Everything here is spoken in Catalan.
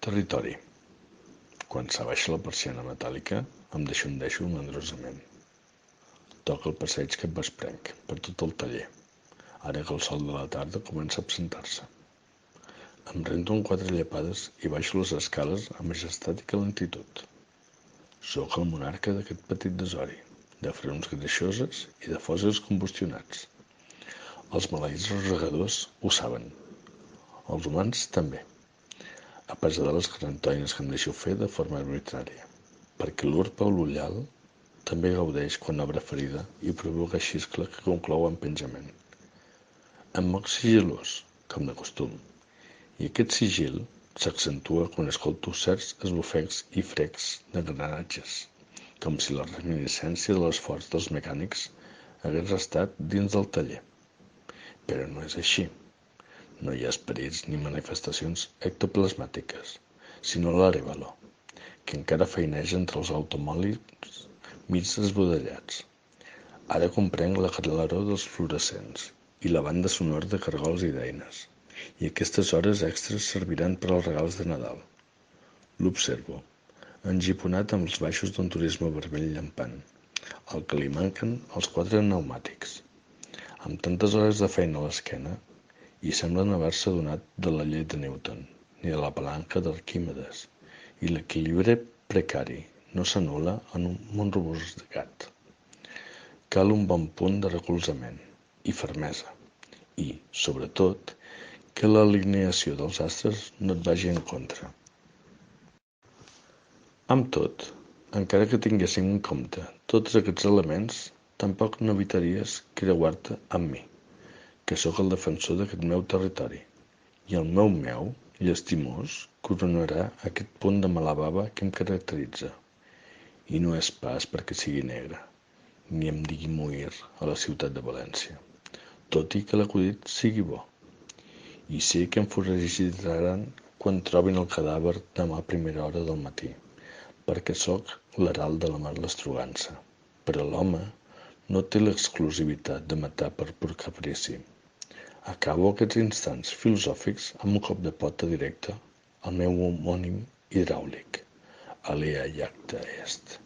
territori. Quan s'abaixa la persiana metàl·lica, em deixondeixo mandrosament. Toca el passeig que em vesprenc per tot el taller, ara que el sol de la tarda comença a absentar-se. Em rento en 4 llepades i baixo les escales amb majestàtica lentitud. Sóc el monarca d'aquest petit desori, de frons greixoses i de fòssils combustionats. Els maleïts rosegadors ho saben. Els humans també, a pesar de les garantoines que em deixo fer de forma arbitrària, perquè l'urpa o l'ullal també gaudeix quan obre ferida i provoca xiscle que conclou en penjament. Em moc sigil·lós, com de costum, i aquest sigil s'accentua quan escolto certs esbufecs i frecs d'engranatges, com si la reminiscència de l'esforç dels mecànics hagués restat dins del taller. Però no és així. No hi ha esperits ni manifestacions ectoplasmàtiques, sinó l'Arevalo, que encara feineja entre els automòbils mig esbudellats. Ara comprenc la claror dels fluorescents i la banda sonora de cargols i d'eines, i aquestes hores extres serviran per als regals de Nadal. L'observo, engiponat amb els baixos d'un turisme vermell llampant, al que li manquen els 4 pneumàtics. Amb tantes hores de feina a l'esquena, i semblen haver-se adonat de la llei de Newton, ni de la palanca d'Arquímedes, i l'equilibri precari no s'anul·la en un món robustat. Cal un bon punt de recolzament i fermesa, i, sobretot, que l'alineació dels astres no et vagi en contra. Amb tot, encara que tinguéssim en compte tots aquests elements, tampoc no evitaries creuar-te amb mi, que sóc el defensor d'aquest meu territori, i el meu, llastimós, coronarà aquest punt de mala bava que em caracteritza. I no és pas perquè sigui negre, ni em digui Muir a la ciutat de València, tot i que l'acudit sigui bo. I sé que em foragitaran quan trobin el cadàver demà a primera hora del matí, perquè sóc l'herald de la malestrogança. Però l'home no té l'exclusivitat de matar per pur caprici. Acabo aquests instants filosòfics amb un cop de pota directe al meu homònim hidràulic. Alea iacta est.